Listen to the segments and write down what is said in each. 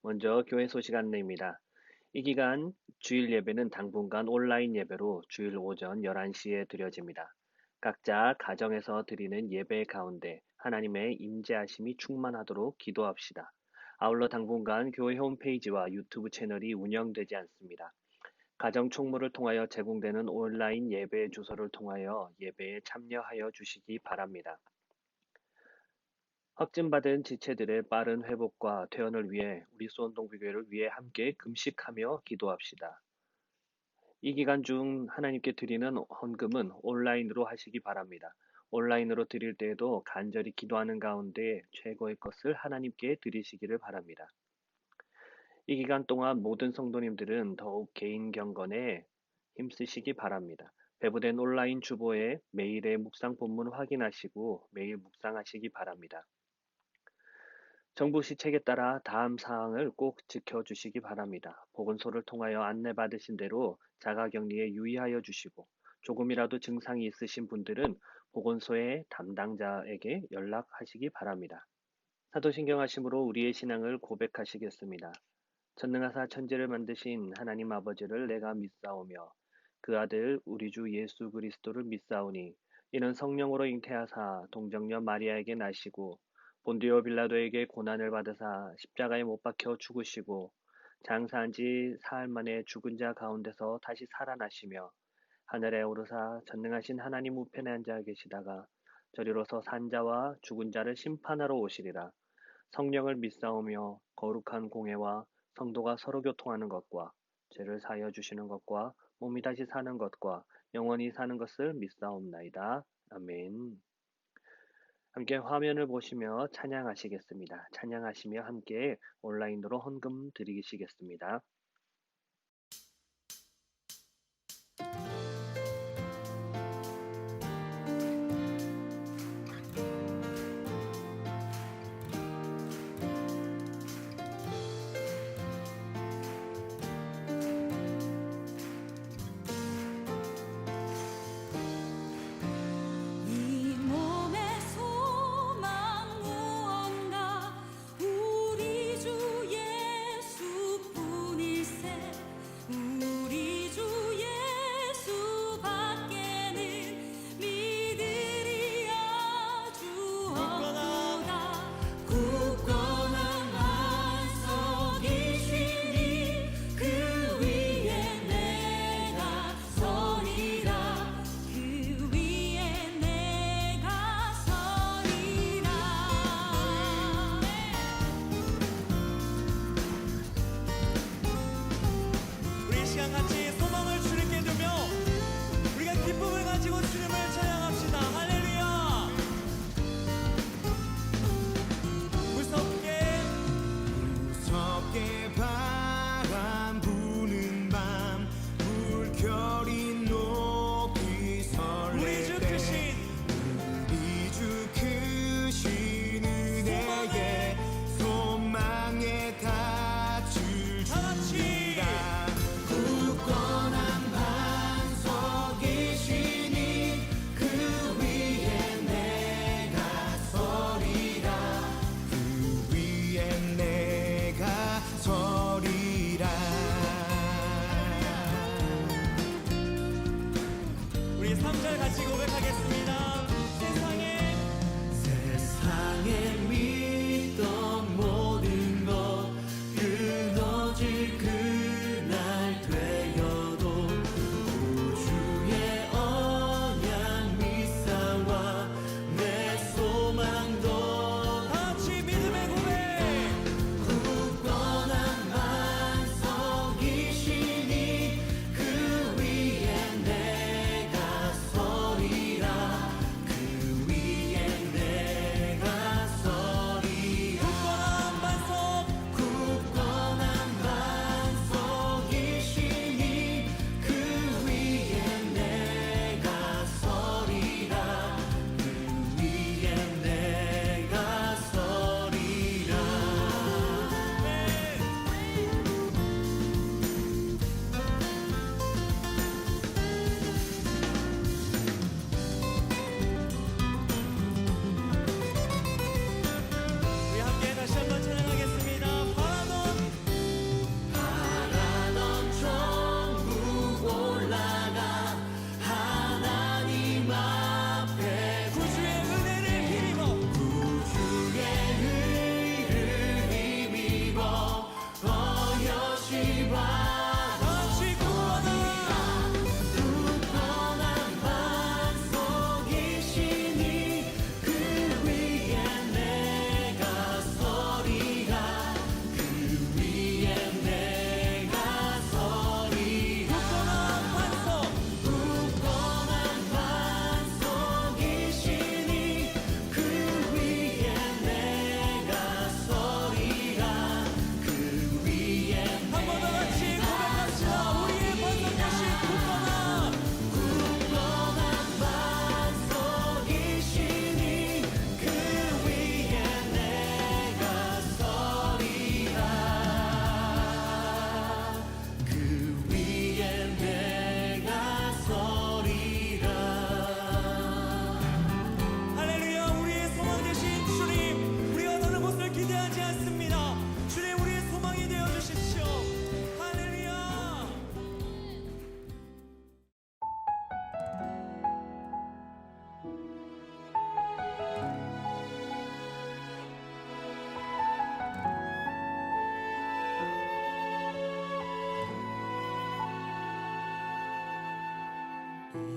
먼저 교회 소식 안내입니다. 이 기간 주일 예배는 당분간 온라인 예배로 주일 오전 11시에 드려집니다. 각자 가정에서 드리는 예배 가운데 하나님의 임재하심이 충만하도록 기도합시다. 아울러 당분간 교회 홈페이지와 유튜브 채널이 운영되지 않습니다. 가정 총무를 통하여 제공되는 온라인 예배 주소를 통하여 예배에 참여하여 주시기 바랍니다. 확진받은 지체들의 빠른 회복과 퇴원을 위해 우리 수원동부교회를 위해 함께 금식하며 기도합시다. 이 기간 중 하나님께 드리는 헌금은 온라인으로 하시기 바랍니다. 온라인으로 드릴 때에도 간절히 기도하는 가운데 최고의 것을 하나님께 드리시기를 바랍니다. 이 기간 동안 모든 성도님들은 더욱 개인 경건에 힘쓰시기 바랍니다. 배부된 온라인 주보에 매일의 묵상 본문 확인하시고 매일 묵상하시기 바랍니다. 정부 시책에 따라 다음 사항을 꼭 지켜주시기 바랍니다. 보건소를 통하여 안내받으신 대로 자가격리에 유의하여 주시고 조금이라도 증상이 있으신 분들은 보건소의 담당자에게 연락하시기 바랍니다. 사도신경하심으로 우리의 신앙을 고백하시겠습니다. 전능하사 천지를 만드신 하나님 아버지를 내가 믿사오며 그 아들 우리 주 예수 그리스도를 믿사오니 이는 성령으로 잉태하사 동정녀 마리아에게 나시고 본디오 빌라도에게 고난을 받으사 십자가에 못 박혀 죽으시고 장사한 지 사흘 만에 죽은 자 가운데서 다시 살아나시며 하늘에 오르사 전능하신 하나님 우편에 앉아 계시다가 저리로서 산자와 죽은 자를 심판하러 오시리라. 성령을 믿사오며 거룩한 공회와 성도가 서로 교통하는 것과 죄를 사하여 주시는 것과 몸이 다시 사는 것과 영원히 사는 것을 믿사옵나이다. 아멘. 함께 화면을 보시며 찬양하시겠습니다. 찬양하시며 함께 온라인으로 헌금 드리시겠습니다. 이 몸의 소망 무언가 우리 주 예수뿐이라.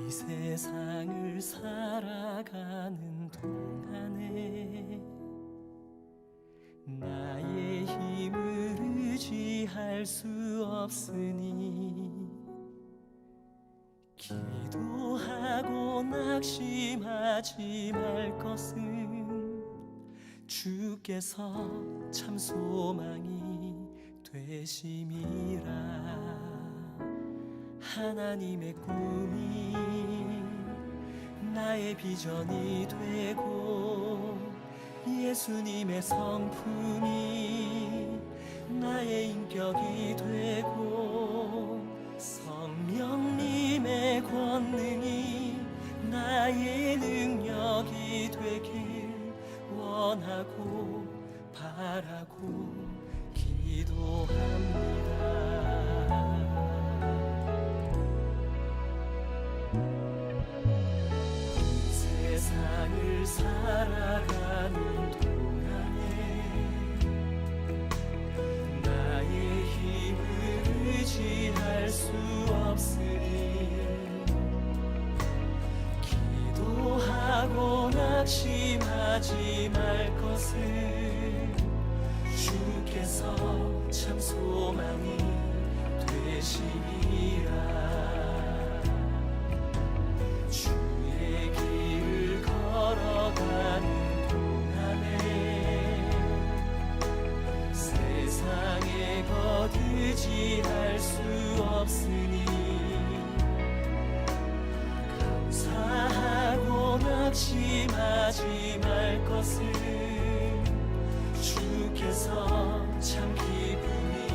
이 세상을 살아가는 동안에 나의 힘을 의지할 수 없으니 기도하고 낙심하지 말 것은 주께서 참 소망이 되심이라. 하나님의 꿈이 나의 비전이 되고 예수님의 성품이 나의 인격이 되고 성령님의 권능이 나의 능력이 되길 원하고 바라고 기도합니다. 세상을 살아가는 동안에 나의 힘을 의지할 수 없으니 기도하고 낙심하지 말 것을 주께서 참 소망이 되시리라. 주의 길을 걸어가는 동안에 세상에 거두지할 수 없으니 감사하고 낙심하지 말 것을 주께서 참 기쁨이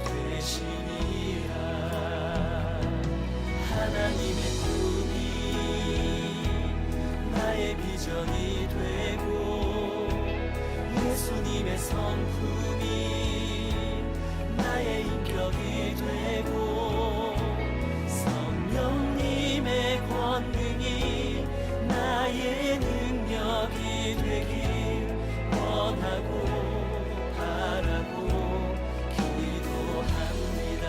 되시리라. 하나님의 꿈이 나의 비전이 되고 예수님의 성품이 나의 인격이 되고 성령님의 권능이 나의 능력이 되길 원하고 바라고 기도합니다.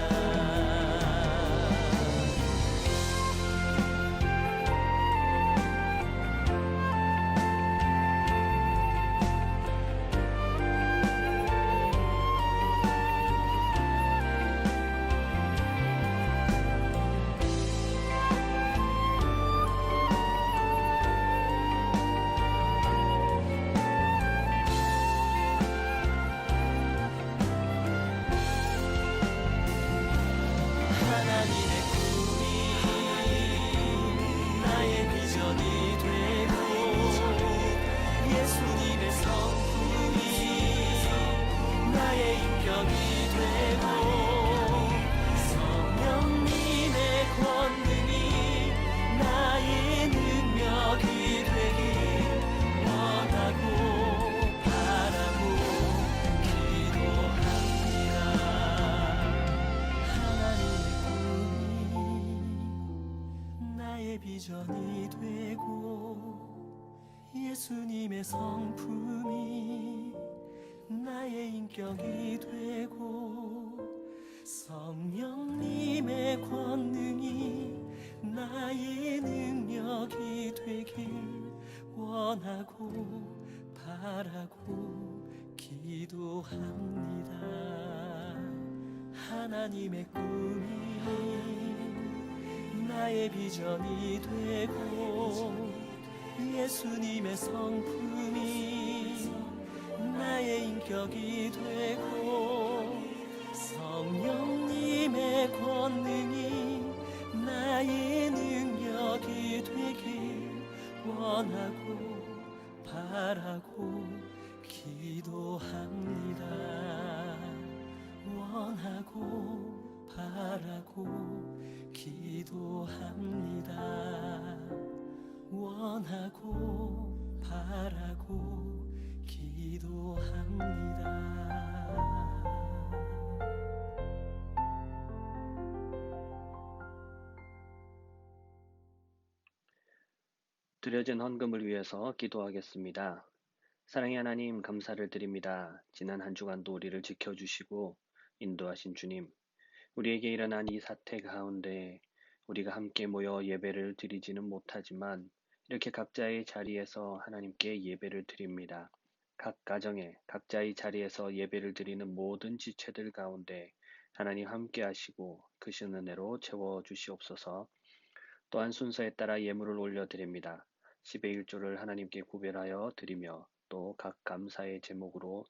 하나님의 꿈이 나의 비전이 되고 예수님의 성품이 나의 인격이 되고 성령님의 권능이 나의 능력이 되길 원하고 바라고 기도합니다. 하나님의 나의 비전이 되고 예수님의 성품이 나의 인격이 되고 성령님의 권능이 나의 능력이 되길 원하고 바라고 기도합니다. 하나님의 꿈이 나의 비전이 되고 예수님의 성품이 나의 인격이 되고 성령님의 권능이 나의 능력이 되길 원하고 바라고 기도합니다. 원하고 바라고 기도합니다. 원하고 바라고 기도합니다. 드려진 헌금을 위해서 기도하겠습니다. 사랑의 하나님, 감사를 드립니다. 지난 한 주간도 우리를 지켜주시고 인도하신 주님, 우리에게 일어난 이 사태 가운데 우리가 함께 모여 예배를 드리지는 못하지만 이렇게 각자의 자리에서 하나님께 예배를 드립니다. 각 가정에 각자의 자리에서 예배를 드리는 모든 지체들 가운데 하나님 함께 하시고 크신 은혜로 채워 주시옵소서. 또한 순서에 따라 예물을 올려드립니다. 10의 1조를 하나님께 구별하여 드리며 또 각 감사의 제목으로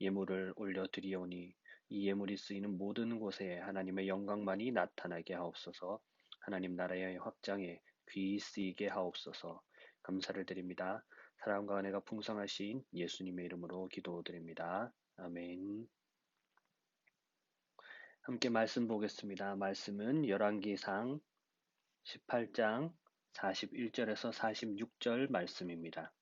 예물을 올려드리오니 이 예물이 쓰이는 모든 곳에 하나님의 영광만이 나타나게 하옵소서. 하나님 나라의 확장에 귀히 쓰이게 하옵소서. 감사를 드립니다. 사랑과 은혜가 풍성하신 예수님의 이름으로 기도드립니다. 아멘. 함께 말씀 보겠습니다. 말씀은 열왕기상 18장 41절에서 46절 말씀입니다.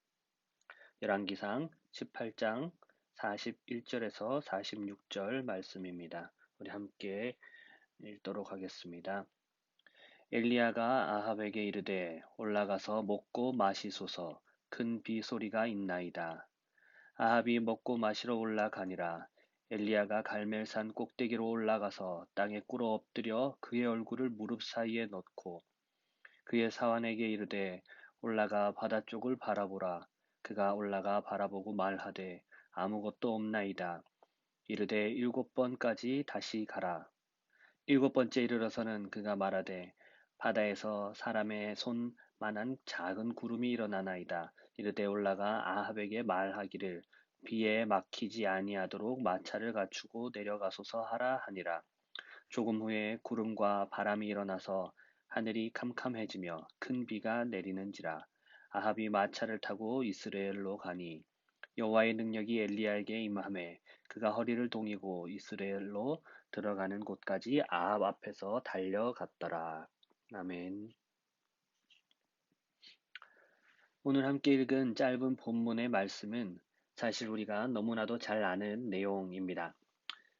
열왕기상 18장 41절에서 46절 말씀입니다. 우리 함께 읽도록 하겠습니다. 엘리야가 아합에게 이르되 올라가서 먹고 마시소서 큰 비 소리가 있나이다. 아합이 먹고 마시러 올라가니라. 엘리야가 갈멜산 꼭대기로 올라가서 땅에 꿇어 엎드려 그의 얼굴을 무릎 사이에 넣고 그의 사환에게 이르되 올라가 바다 쪽을 바라보라. 그가 올라가 바라보고 말하되 아무것도 없나이다. 이르되 7번까지 다시 가라. 7번째 이르러서는 그가 말하되 바다에서 사람의 손만한 작은 구름이 일어나나이다. 이르되 올라가 아합에게 말하기를 비에 막히지 아니하도록 마차를 갖추고 내려가소서 하라 하니라. 조금 후에 구름과 바람이 일어나서 하늘이 캄캄해지며 큰 비가 내리는지라. 아합이 마차를 타고 이스라엘로 가니 여호와의 능력이 엘리야에게 임하매 그가 허리를 동이고 이스라엘로 들어가는 곳까지 아합 앞에서 달려갔더라. 아멘. 오늘 함께 읽은 짧은 본문의 말씀은 사실 우리가 너무나도 잘 아는 내용입니다.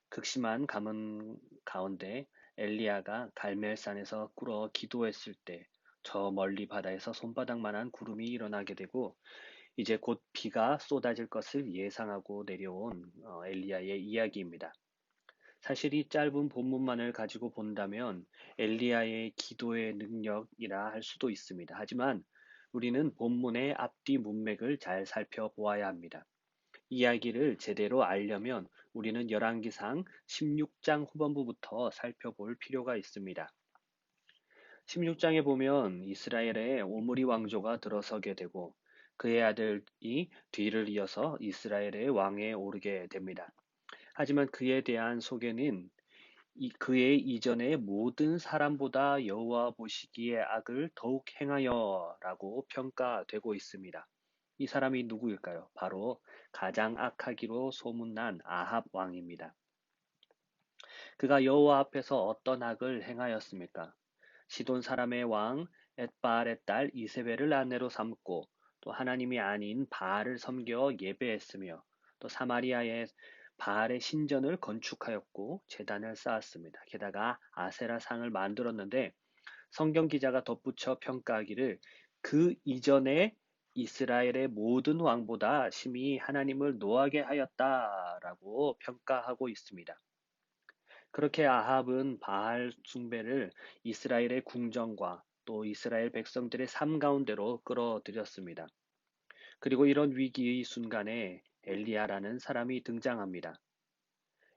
극심한 가뭄 가운데 엘리야가 갈멜산에서 꿇어 기도했을 때 저 멀리 바다에서 손바닥만한 구름이 일어나게 되고 이제 곧 비가 쏟아질 것을 예상하고 내려온 엘리야의 이야기입니다. 사실 이 짧은 본문만을 가지고 본다면 엘리야의 기도의 능력이라 할 수도 있습니다. 하지만 우리는 본문의 앞뒤 문맥을 잘 살펴보아야 합니다. 이야기를 제대로 알려면 우리는 열왕기상 16장 후반부부터 살펴볼 필요가 있습니다. 16장에 보면 이스라엘의 오므리 왕조가 들어서게 되고 그의 아들이 뒤를 이어서 이스라엘의 왕에 오르게 됩니다. 하지만 그에 대한 소개는 그의 이전의 모든 사람보다 여호와 보시기에 악을 더욱 행하여라고 평가되고 있습니다. 이 사람이 누구일까요? 바로 가장 악하기로 소문난 아합 왕입니다. 그가 여호와 앞에서 어떤 악을 행하였습니까? 시돈 사람의 왕 엣바알의 딸 이세벨을 아내로 삼고 또 하나님이 아닌 바알을 섬겨 예배했으며 또 사마리아의 바알의 신전을 건축하였고 제단을 쌓았습니다. 게다가 아세라 상을 만들었는데 성경 기자가 덧붙여 평가하기를 그 이전에 이스라엘의 모든 왕보다 심히 하나님을 노하게 하였다라고 평가하고 있습니다. 그렇게 아합은 바알 숭배를 이스라엘의 궁정과 또 이스라엘 백성들의 삶 가운데로 끌어들였습니다. 그리고 이런 위기의 순간에 엘리야라는 사람이 등장합니다.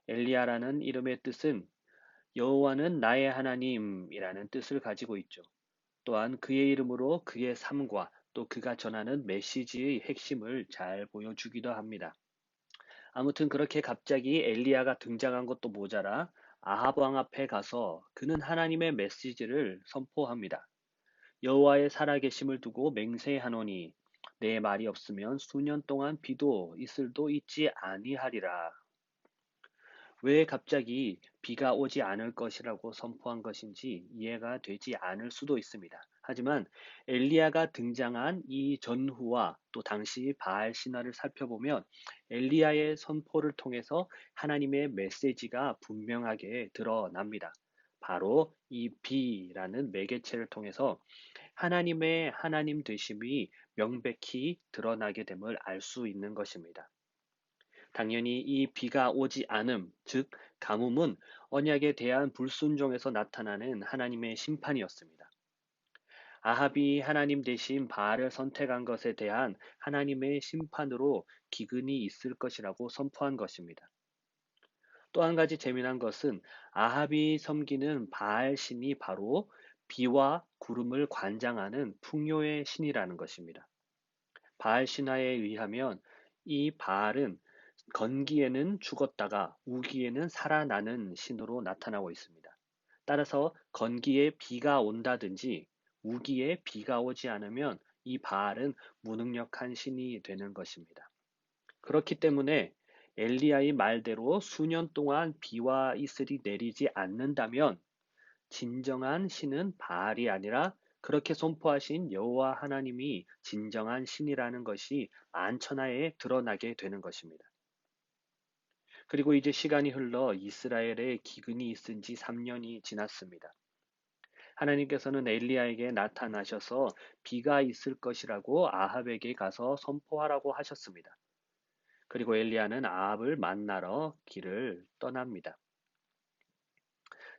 엘리야라는 이름의 뜻은 여호와는 나의 하나님이라는 뜻을 가지고 있죠. 또한 그의 이름으로 그의 삶과 또 그가 전하는 메시지의 핵심을 잘 보여주기도 합니다. 아무튼 그렇게 갑자기 엘리야가 등장한 것도 모자라 아합 왕 앞에 가서 그는 하나님의 메시지를 선포합니다. 여호와의 살아계심을 두고 맹세하노니 내 말이 없으면 수년 동안 비도 이슬도 있지 아니하리라. 왜 갑자기 비가 오지 않을 것이라고 선포한 것인지 이해가 되지 않을 수도 있습니다. 하지만 엘리야가 등장한 이 전후와 또 당시 바알 신화를 살펴보면 엘리야의 선포를 통해서 하나님의 메시지가 분명하게 드러납니다. 바로 이 비라는 매개체를 통해서 하나님의 하나님 되심이 명백히 드러나게 됨을 알 수 있는 것입니다. 당연히 이 비가 오지 않음, 즉 가뭄은 언약에 대한 불순종에서 나타나는 하나님의 심판이었습니다. 아합이 하나님 대신 바알을 선택한 것에 대한 하나님의 심판으로 기근이 있을 것이라고 선포한 것입니다. 또 한 가지 재미난 것은 아합이 섬기는 바알 신이 바로 비와 구름을 관장하는 풍요의 신이라는 것입니다. 바알 신화에 의하면 이 바알은 건기에는 죽었다가 우기에는 살아나는 신으로 나타나고 있습니다. 따라서 건기에 비가 온다든지 우기에 비가 오지 않으면 이 바알은 무능력한 신이 되는 것입니다. 그렇기 때문에 엘리야의 말대로 수년 동안 비와 이슬이 내리지 않는다면 진정한 신은 바알이 아니라 그렇게 선포하신 여호와 하나님이 진정한 신이라는 것이 만천하에 드러나게 되는 것입니다. 그리고 이제 시간이 흘러 이스라엘에 기근이 있은 지 3년이 지났습니다. 하나님께서는 엘리야에게 나타나셔서 비가 있을 것이라고 아합에게 가서 선포하라고 하셨습니다. 그리고 엘리야는 아합을 만나러 길을 떠납니다.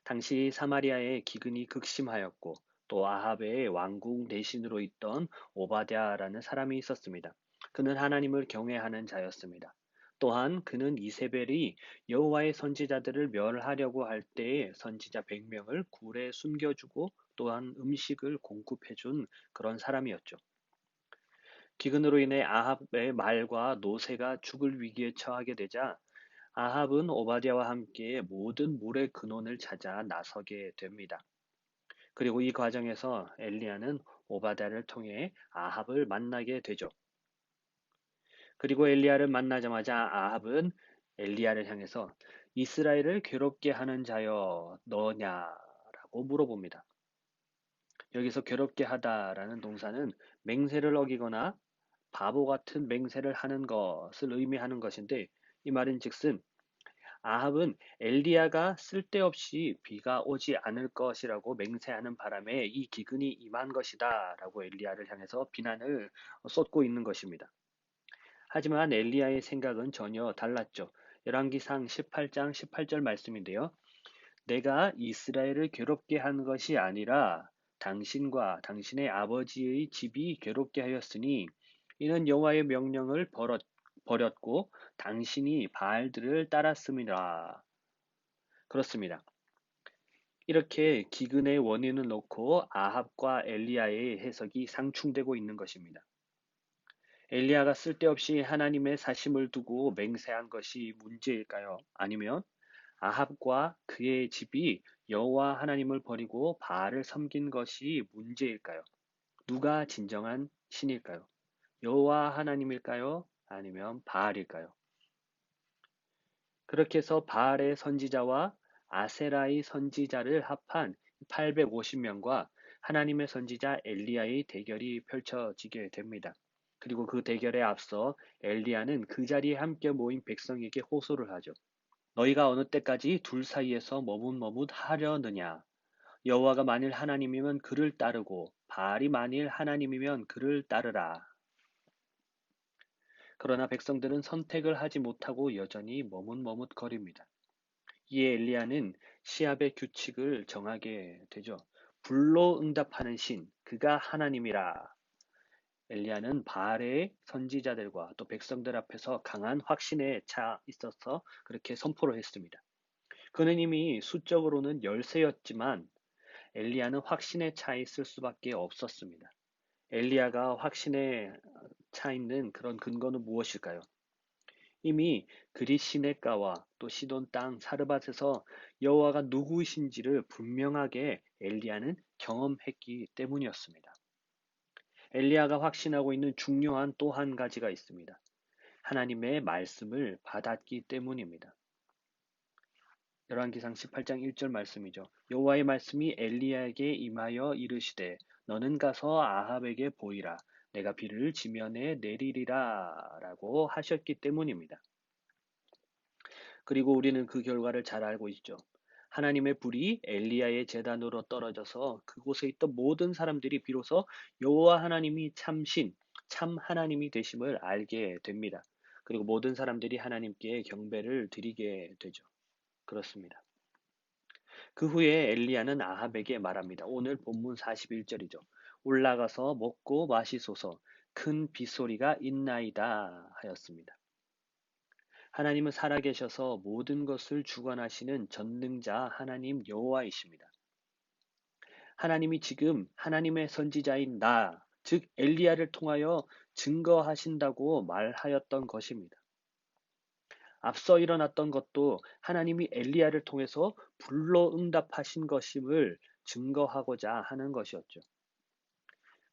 당시 사마리아의 기근이 극심하였고 또 아합의 왕궁 대신으로 있던 오바댜라는 사람이 있었습니다. 그는 하나님을 경외하는 자였습니다. 또한 그는 이세벨이 여호와의 선지자들을 멸하려고 할 때에 선지자 100명을 굴에 숨겨주고 또한 음식을 공급해준 그런 사람이었죠. 기근으로 인해 아합의 말과 노새가 죽을 위기에 처하게 되자 아합은 오바댜와 함께 모든 물의 근원을 찾아 나서게 됩니다. 그리고 이 과정에서 엘리야는 오바댜를 통해 아합을 만나게 되죠. 그리고 엘리야를 만나자마자 아합은 엘리야를 향해서 이스라엘을 괴롭게 하는 자여 너냐라고 물어봅니다. 여기서 괴롭게 하다라는 동사는 맹세를 어기거나 바보 같은 맹세를 하는 것을 의미하는 것인데 이 말인즉슨 아합은 엘리야가 쓸데없이 비가 오지 않을 것이라고 맹세하는 바람에 이 기근이 임한 것이다라고 엘리야를 향해서 비난을 쏟고 있는 것입니다. 하지만 엘리야의 생각은 전혀 달랐죠. 열왕기상 18장 18절 말씀인데요. 내가 이스라엘을 괴롭게 한 것이 아니라 당신과 당신의 아버지의 집이 괴롭게 하였으니 이는 여호와의 명령을 버렸고 당신이 바알들을 따랐음이라. 그렇습니다. 이렇게 기근의 원인을 놓고 아합과 엘리야의 해석이 상충되고 있는 것입니다. 엘리야가 쓸데없이 하나님의 사심을 두고 맹세한 것이 문제일까요? 아니면 아합과 그의 집이 여호와 하나님을 버리고 바알을 섬긴 것이 문제일까요? 누가 진정한 신일까요? 여호와 하나님일까요? 아니면 바알일까요? 그렇게 해서 바알의 선지자와 아세라의 선지자를 합한 850명과 하나님의 선지자 엘리야의 대결이 펼쳐지게 됩니다. 그리고 그 대결에 앞서 엘리야는 그 자리에 함께 모인 백성에게 호소를 하죠. 너희가 어느 때까지 둘 사이에서 머뭇머뭇하려느냐? 여호와가 만일 하나님이면 그를 따르고 바알이 만일 하나님이면 그를 따르라. 그러나 백성들은 선택을 하지 못하고 여전히 머뭇머뭇거립니다. 이에 엘리야는 시합의 규칙을 정하게 되죠. 불로 응답하는 신, 그가 하나님이라. 엘리야는 바알의 선지자들과 또 백성들 앞에서 강한 확신에 차 있어서 그렇게 선포를 했습니다. 그는 이미 수적으로는 열세였지만 엘리야는 확신에 차 있을 수밖에 없었습니다. 엘리야가 확신에 차 있는 그런 근거는 무엇일까요? 이미 그릿 시냇가와 또 시돈 땅 사르밧에서 여호와가 누구이신지를 분명하게 엘리야는 경험했기 때문이었습니다. 엘리야가 확신하고 있는 중요한 또 한 가지가 있습니다. 하나님의 말씀을 받았기 때문입니다. 열왕기상 18장 1절 말씀이죠. 여호와의 말씀이 엘리야에게 임하여 이르시되 너는 가서 아합에게 보이라 내가 비를 지면에 내리리라 라고 하셨기 때문입니다. 그리고 우리는 그 결과를 잘 알고 있죠. 하나님의 불이 엘리야의 제단으로 떨어져서 그곳에 있던 모든 사람들이 비로소 여호와 하나님이 참신, 참 하나님이 되심을 알게 됩니다. 그리고 모든 사람들이 하나님께 경배를 드리게 되죠. 그렇습니다. 그 후에 엘리야는 아합에게 말합니다. 오늘 본문 41절이죠. 올라가서 먹고 마시소서. 큰 빗소리가 있나이다 하였습니다. 하나님은 살아계셔서 모든 것을 주관하시는 전능자 하나님 여호와이십니다. 하나님이 지금 하나님의 선지자인 즉 엘리야를 통하여 증거하신다고 말하였던 것입니다. 앞서 일어났던 것도 하나님이 엘리야를 통해서 불로 응답하신 것임을 증거하고자 하는 것이었죠.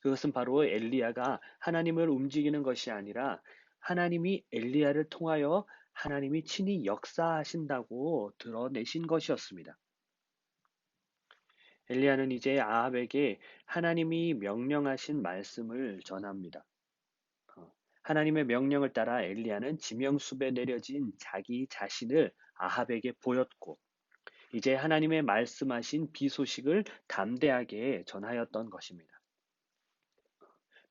그것은 바로 엘리야가 하나님을 움직이는 것이 아니라 하나님이 엘리야를 통하여 하나님이 친히 역사하신다고 드러내신 것이었습니다. 엘리야는 이제 아합에게 하나님이 명령하신 말씀을 전합니다. 하나님의 명령을 따라 엘리야는 지명숲에 내려진 자기 자신을 아합에게 보였고, 이제 하나님의 말씀하신 비 소식을 담대하게 전하였던 것입니다.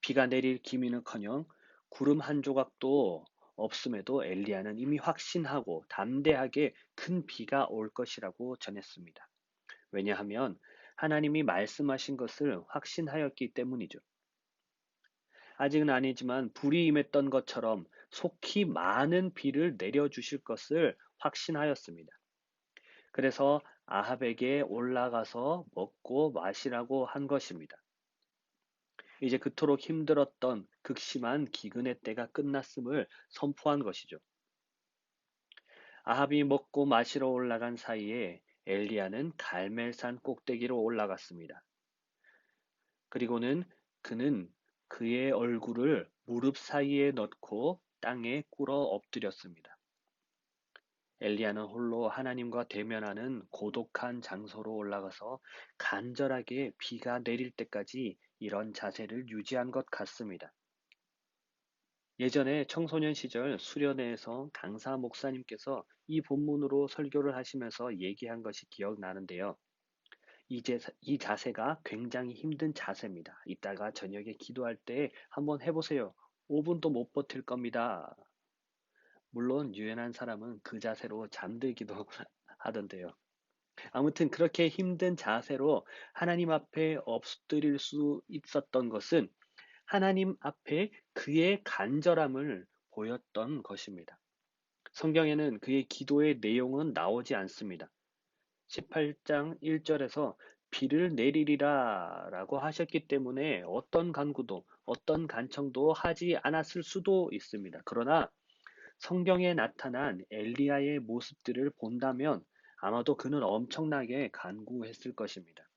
비가 내릴 기미는커녕 구름 한 조각도 없음에도 엘리야는 이미 확신하고 담대하게 큰 비가 올 것이라고 전했습니다. 왜냐하면 하나님이 말씀하신 것을 확신하였기 때문이죠. 아직은 아니지만 불이 임했던 것처럼 속히 많은 비를 내려주실 것을 확신하였습니다. 그래서 아합에게 올라가서 먹고 마시라고 한 것입니다. 이제 그토록 힘들었던 극심한 기근의 때가 끝났음을 선포한 것이죠. 아합이 먹고 마시러 올라간 사이에 엘리야는 갈멜산 꼭대기로 올라갔습니다. 그리고는 그는 그의 얼굴을 무릎 사이에 넣고 땅에 꿇어 엎드렸습니다. 엘리야는 홀로 하나님과 대면하는 고독한 장소로 올라가서 간절하게 비가 내릴 때까지 이런 자세를 유지한 것 같습니다. 예전에 청소년 시절 수련회에서 강사 목사님께서 이 본문으로 설교를 하시면서 얘기한 것이 기억나는데요. 이 자세가 굉장히 힘든 자세입니다. 이따가 저녁에 기도할 때 한번 해보세요. 5분도 못 버틸 겁니다. 물론 유연한 사람은 그 자세로 잠들기도 하던데요. 아무튼 그렇게 힘든 자세로 하나님 앞에 엎드릴 수 있었던 것은 하나님 앞에 그의 간절함을 보였던 것입니다. 성경에는 그의 기도의 내용은 나오지 않습니다. 18장 1절에서 비를 내리리라 라고 하셨기 때문에 어떤 간구도 어떤 간청도 하지 않았을 수도 있습니다. 그러나 성경에 나타난 엘리야의 모습들을 본다면 아마도 그는 엄청나게 간구했을 것입니다.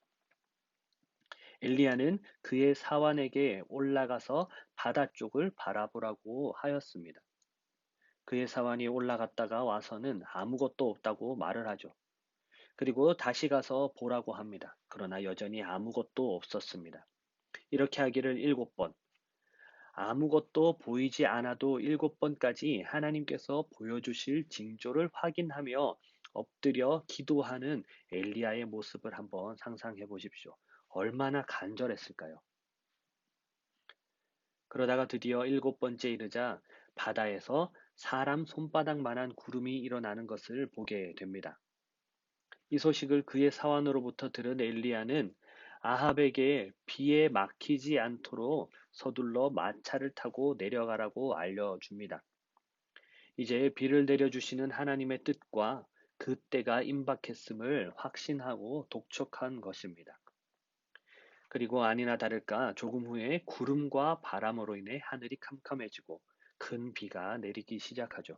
엘리야는 그의 사환에게 올라가서 바다 쪽을 바라보라고 하였습니다. 그의 사환이 올라갔다가 와서는 아무것도 없다고 말을 하죠. 그리고 다시 가서 보라고 합니다. 그러나 여전히 아무것도 없었습니다. 이렇게 하기를 7번, 아무것도 보이지 않아도 7번까지 하나님께서 보여주실 징조를 확인하며 엎드려 기도하는 엘리야의 모습을 한번 상상해 보십시오. 얼마나 간절했을까요? 그러다가 드디어 7번째 이르자 바다에서 사람 손바닥만한 구름이 일어나는 것을 보게 됩니다. 이 소식을 그의 사환으로부터 들은 엘리야는 아합에게 비에 막히지 않도록 서둘러 마차를 타고 내려가라고 알려줍니다. 이제 비를 내려주시는 하나님의 뜻과 그 때가 임박했음을 확신하고 독촉한 것입니다. 그리고 아니나 다를까 조금 후에 구름과 바람으로 인해 하늘이 캄캄해지고 큰 비가 내리기 시작하죠.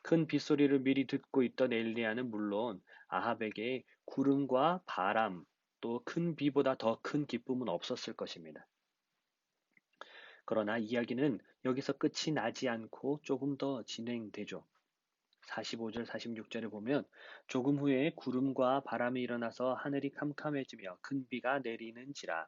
큰 빗소리를 미리 듣고 있던 엘리야는 물론 아합에게 구름과 바람 또 큰 비보다 더 큰 기쁨은 없었을 것입니다. 그러나 이야기는 여기서 끝이 나지 않고 조금 더 진행되죠. 45절, 46절에 보면 조금 후에 구름과 바람이 일어나서 하늘이 캄캄해지며 큰 비가 내리는지라.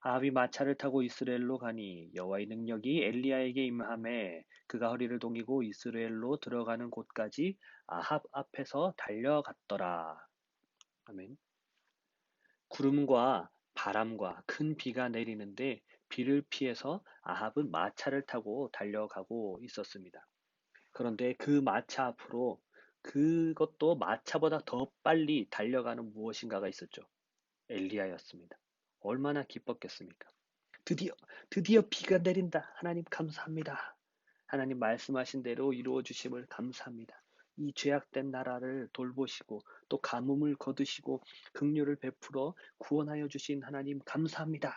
아합이 마차를 타고 이스라엘로 가니 여호와의 능력이 엘리야에게 임하매 그가 허리를 동이고 이스라엘로 들어가는 곳까지 아합 앞에서 달려갔더라. 아멘. 구름과 바람과 큰 비가 내리는데 비를 피해서 아합은 마차를 타고 달려가고 있었습니다. 그런데 그 마차 앞으로 그것도 마차보다 더 빨리 달려가는 무엇인가가 있었죠. 엘리야였습니다. 얼마나 기뻤겠습니까? 드디어, 드디어 비가 내린다. 하나님 감사합니다. 하나님 말씀하신 대로 이루어 주심을 감사합니다. 이 죄악된 나라를 돌보시고 또 가뭄을 거두시고 긍휼을 베풀어 구원하여 주신 하나님 감사합니다.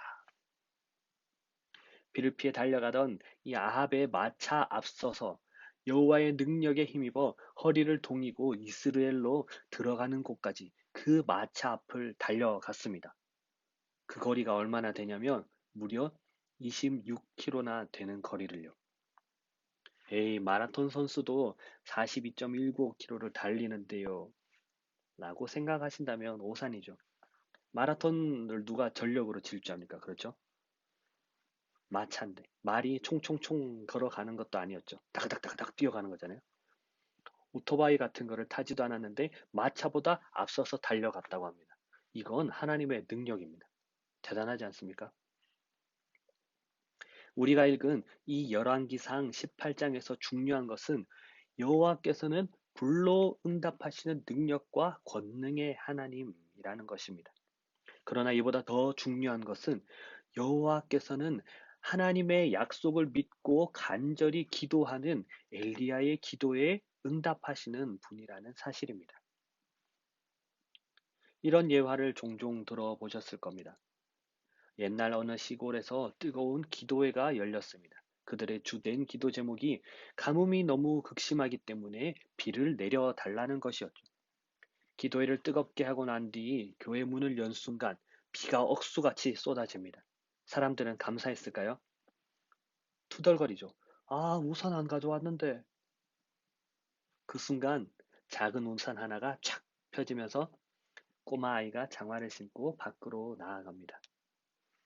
비를 피해 달려가던 이 아합의 마차 앞서서 여호와의 능력에 힘입어 허리를 동이고 이스라엘로 들어가는 곳까지 그 마차 앞을 달려갔습니다. 그 거리가 얼마나 되냐면 무려 26km나 되는 거리를요. 에이, 마라톤 선수도 42.195km를 달리는데요. 라고 생각하신다면 오산이죠. 마라톤을 누가 전력으로 질주합니까? 그렇죠? 마차인데. 말이 총총총 걸어가는 것도 아니었죠. 다그닥다그닥 뛰어가는 거잖아요. 오토바이 같은 거를 타지도 않았는데 마차보다 앞서서 달려갔다고 합니다. 이건 하나님의 능력입니다. 대단하지 않습니까? 우리가 읽은 이 열왕기상 18장에서 중요한 것은 여호와께서는 불로 응답하시는 능력과 권능의 하나님이라는 것입니다. 그러나 이보다 더 중요한 것은 여호와께서는 하나님의 약속을 믿고 간절히 기도하는 엘리야의 기도에 응답하시는 분이라는 사실입니다. 이런 예화를 종종 들어보셨을 겁니다. 옛날 어느 시골에서 뜨거운 기도회가 열렸습니다. 그들의 주된 기도 제목이 가뭄이 너무 극심하기 때문에 비를 내려달라는 것이었죠. 기도회를 뜨겁게 하고 난 뒤 교회 문을 연 순간 비가 억수같이 쏟아집니다. 사람들은 감사했을까요? 투덜거리죠. 아, 우산 안 가져왔는데. 그 순간 작은 우산 하나가 촥 펴지면서 꼬마 아이가 장화를 신고 밖으로 나아갑니다.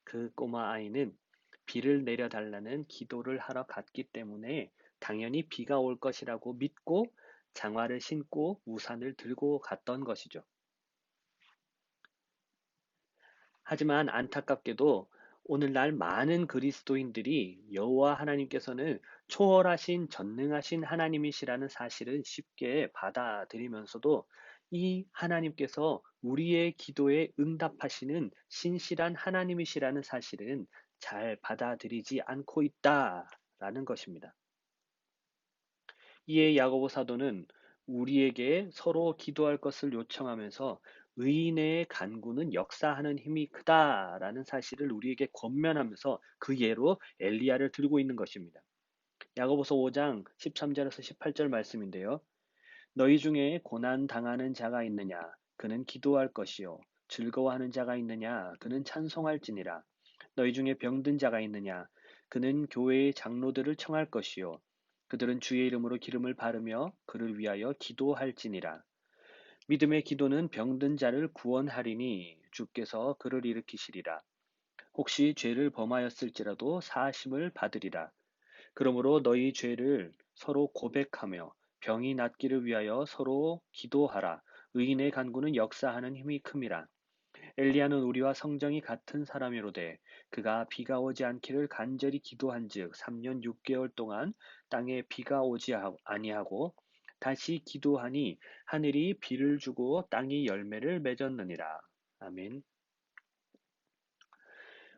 그 꼬마 아이는 비를 내려달라는 기도를 하러 갔기 때문에 당연히 비가 올 것이라고 믿고 장화를 신고 우산을 들고 갔던 것이죠. 하지만 안타깝게도 오늘날 많은 그리스도인들이 여호와 하나님께서는 초월하신 전능하신 하나님이시라는 사실을 쉽게 받아들이면서도 이 하나님께서 우리의 기도에 응답하시는 신실한 하나님이시라는 사실은 잘 받아들이지 않고 있다라는 것입니다. 이에 야고보 사도는 우리에게 서로 기도할 것을 요청하면서 의인의 간구는 역사하는 힘이 크다라는 사실을 우리에게 권면하면서 그 예로 엘리야를 들고 있는 것입니다. 야고보서 5장 13절에서 18절 말씀인데요. 너희 중에 고난 당하는 자가 있느냐? 그는 기도할 것이요. 즐거워하는 자가 있느냐? 그는 찬송할지니라. 너희 중에 병든 자가 있느냐? 그는 교회의 장로들을 청할 것이요. 그들은 주의 이름으로 기름을 바르며 그를 위하여 기도할지니라. 믿음의 기도는 병든 자를 구원하리니 주께서 그를 일으키시리라. 혹시 죄를 범하였을지라도 사하심을 받으리라. 그러므로 너희 죄를 서로 고백하며 병이 낫기를 위하여 서로 기도하라. 의인의 간구는 역사하는 힘이 큼이라. 엘리야는 우리와 성정이 같은 사람이로되 그가 비가 오지 않기를 간절히 기도한즉 3년 6개월 동안 땅에 비가 오지 아니하고 다시 기도하니 하늘이 비를 주고 땅이 열매를 맺었느니라. 아멘.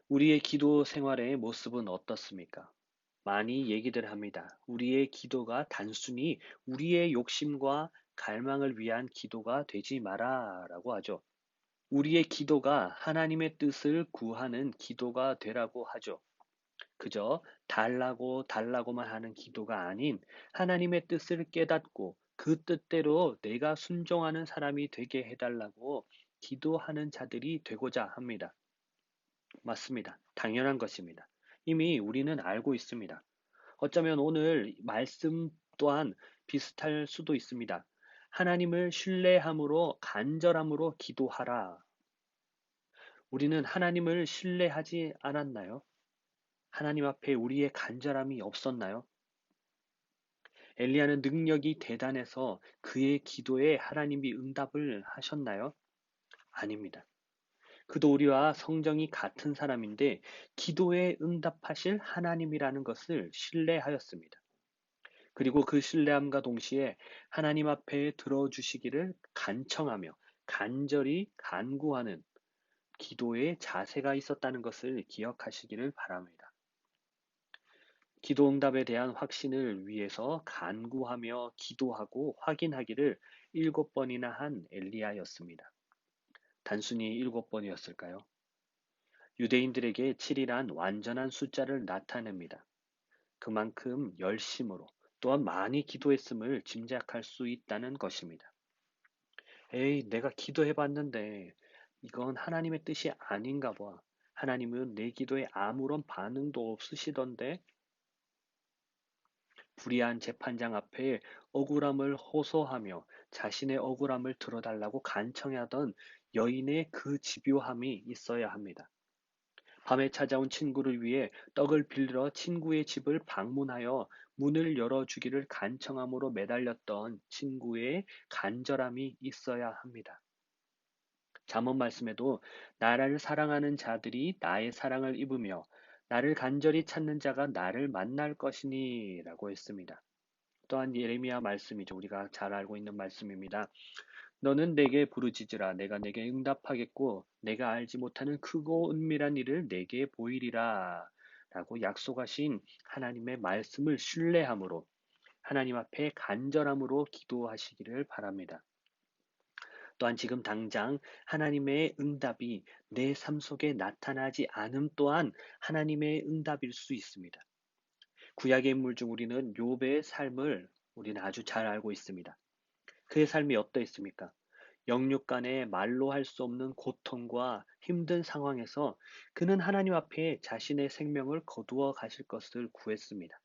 우리의 기도 생활의 모습은 어떻습니까? 많이 얘기들 합니다. 우리의 기도가 단순히 우리의 욕심과 갈망을 위한 기도가 되지 마라라고 하죠. 우리의 기도가 하나님의 뜻을 구하는 기도가 되라고 하죠. 그저 달라고 달라고만 하는 기도가 아닌 하나님의 뜻을 깨닫고 그 뜻대로 내가 순종하는 사람이 되게 해달라고 기도하는 자들이 되고자 합니다. 맞습니다. 당연한 것입니다. 이미 우리는 알고 있습니다. 어쩌면 오늘 말씀 또한 비슷할 수도 있습니다. 하나님을 신뢰함으로 간절함으로 기도하라. 우리는 하나님을 신뢰하지 않았나요? 하나님 앞에 우리의 간절함이 없었나요? 엘리야는 능력이 대단해서 그의 기도에 하나님이 응답을 하셨나요? 아닙니다. 그도 우리와 성정이 같은 사람인데 기도에 응답하실 하나님이라는 것을 신뢰하였습니다. 그리고 그 신뢰함과 동시에 하나님 앞에 들어주시기를 간청하며 간절히 간구하는 기도에 자세가 있었다는 것을 기억하시기를 바랍니다. 기도 응답에 대한 확신을 위해서 간구하며 기도하고 확인하기를 7번이나 한 엘리야였습니다. 단순히 7번이었을까요? 유대인들에게 7이란 완전한 숫자를 나타냅니다. 그만큼 열심으로 또한 많이 기도했음을 짐작할 수 있다는 것입니다. 에이, 내가 기도해봤는데 이건 하나님의 뜻이 아닌가 봐. 하나님은 내 기도에 아무런 반응도 없으시던데? 불의한 재판장 앞에 억울함을 호소하며 자신의 억울함을 들어달라고 간청하던 여인의 그 집요함이 있어야 합니다. 밤에 찾아온 친구를 위해 떡을 빌려 친구의 집을 방문하여 문을 열어주기를 간청함으로 매달렸던 친구의 간절함이 있어야 합니다. 잠언 말씀에도 나를 사랑하는 자들이 나의 사랑을 입으며 나를 간절히 찾는 자가 나를 만날 것이니 라고 했습니다. 또한 예레미야 말씀이죠. 우리가 잘 알고 있는 말씀입니다. 너는 내게 부르짖으라. 내가 내게 응답하겠고 내가 알지 못하는 크고 은밀한 일을 내게 보이리라. 라고 약속하신 하나님의 말씀을 신뢰함으로 하나님 앞에 간절함으로 기도하시기를 바랍니다. 또한 지금 당장 하나님의 응답이 내 삶 속에 나타나지 않음 또한 하나님의 응답일 수 있습니다. 구약의 인물 중 우리는 욥의 삶을 우리는 아주 잘 알고 있습니다. 그의 삶이 어떠했습니까? 영육간에 말로 할 수 없는 고통과 힘든 상황에서 그는 하나님 앞에 자신의 생명을 거두어 가실 것을 구했습니다.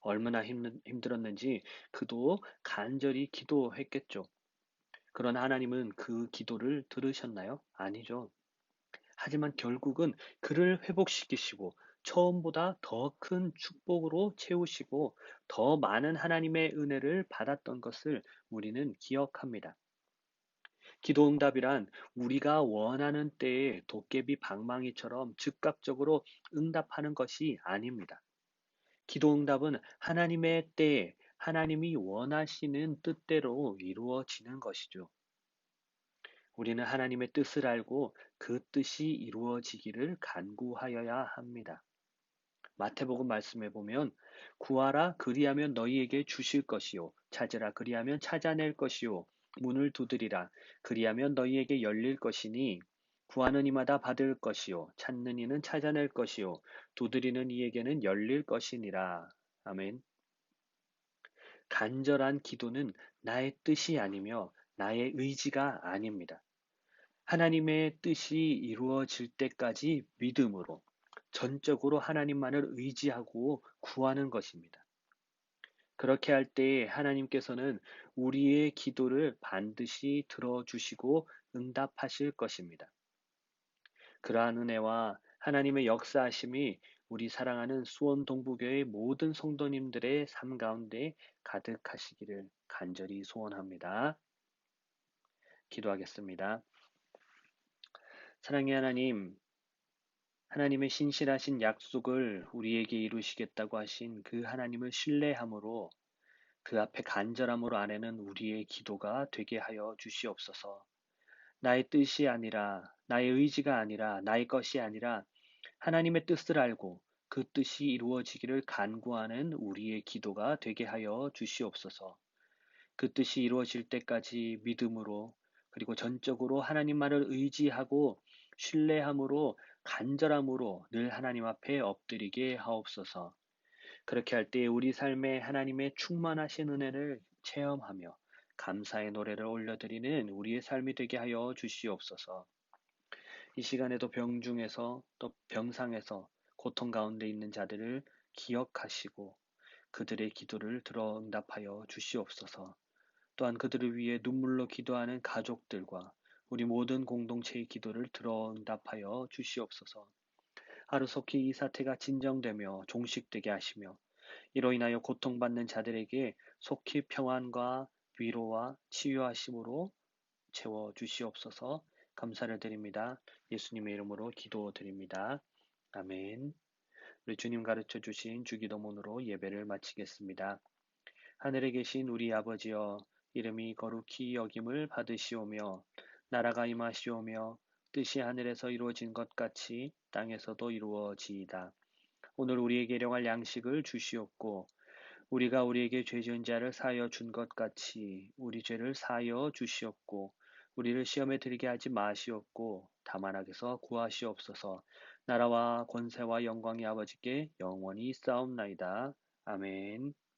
얼마나 힘들었는지 그도 간절히 기도했겠죠. 그러나 하나님은 그 기도를 들으셨나요? 아니죠. 하지만 결국은 그를 회복시키시고 처음보다 더 큰 축복으로 채우시고 더 많은 하나님의 은혜를 받았던 것을 우리는 기억합니다. 기도응답이란 우리가 원하는 때에 도깨비 방망이처럼 즉각적으로 응답하는 것이 아닙니다. 기도응답은 하나님의 때에 하나님이 원하시는 뜻대로 이루어지는 것이죠. 우리는 하나님의 뜻을 알고 그 뜻이 이루어지기를 간구하여야 합니다. 마태복음 말씀해 보면 구하라 그리하면 너희에게 주실 것이요 찾으라 그리하면 찾아낼 것이요 문을 두드리라 그리하면 너희에게 열릴 것이니 구하는 이마다 받을 것이요 찾는 이는 찾아낼 것이요 두드리는 이에게는 열릴 것이니라. 아멘. 간절한 기도는 나의 뜻이 아니며 나의 의지가 아닙니다. 하나님의 뜻이 이루어질 때까지 믿음으로 전적으로 하나님만을 의지하고 구하는 것입니다. 그렇게 할 때 하나님께서는 우리의 기도를 반드시 들어주시고 응답하실 것입니다. 그러한 은혜와 하나님의 역사하심이 우리 사랑하는 수원 동부교회 모든 성도님들의 삶 가운데 가득하시기를 간절히 소원합니다. 기도하겠습니다. 사랑의 하나님, 하나님의 신실하신 약속을 우리에게 이루시겠다고 하신 그 하나님을 신뢰함으로 그 앞에 간절함으로 아뢰는 우리의 기도가 되게 하여 주시옵소서. 나의 뜻이 아니라, 나의 의지가 아니라, 나의 것이 아니라 하나님의 뜻을 알고 그 뜻이 이루어지기를 간구하는 우리의 기도가 되게 하여 주시옵소서. 그 뜻이 이루어질 때까지 믿음으로 그리고 전적으로 하나님만을 의지하고 신뢰함으로 간절함으로 늘 하나님 앞에 엎드리게 하옵소서. 그렇게 할 때 우리 삶에 하나님의 충만하신 은혜를 체험하며 감사의 노래를 올려드리는 우리의 삶이 되게 하여 주시옵소서. 이 시간에도 병중에서 또 병상에서 고통 가운데 있는 자들을 기억하시고 그들의 기도를 들어 응답하여 주시옵소서. 또한 그들을 위해 눈물로 기도하는 가족들과 우리 모든 공동체의 기도를 들어 응답하여 주시옵소서. 하루속히 이 사태가 진정되며 종식되게 하시며 이로 인하여 고통받는 자들에게 속히 평안과 위로와 치유하심으로 채워 주시옵소서. 감사를 드립니다. 예수님의 이름으로 기도드립니다. 아멘. 우리 주님 가르쳐 주신 주기도문으로 예배를 마치겠습니다. 하늘에 계신 우리 아버지여, 이름이 거룩히 여김을 받으시오며 나라가 임하시오며 뜻이 하늘에서 이루어진 것 같이 땅에서도 이루어지이다. 오늘 우리에게 일용할 양식을 주시옵고 우리가 우리에게 죄 지은 자를 사하여 준 것 같이 우리 죄를 사하여 주시옵고 우리를 시험에 들게 하지 마시옵고 다만 악에서 구하시옵소서. 나라와 권세와 영광이 아버지께 영원히 있사옵나이다. 아멘.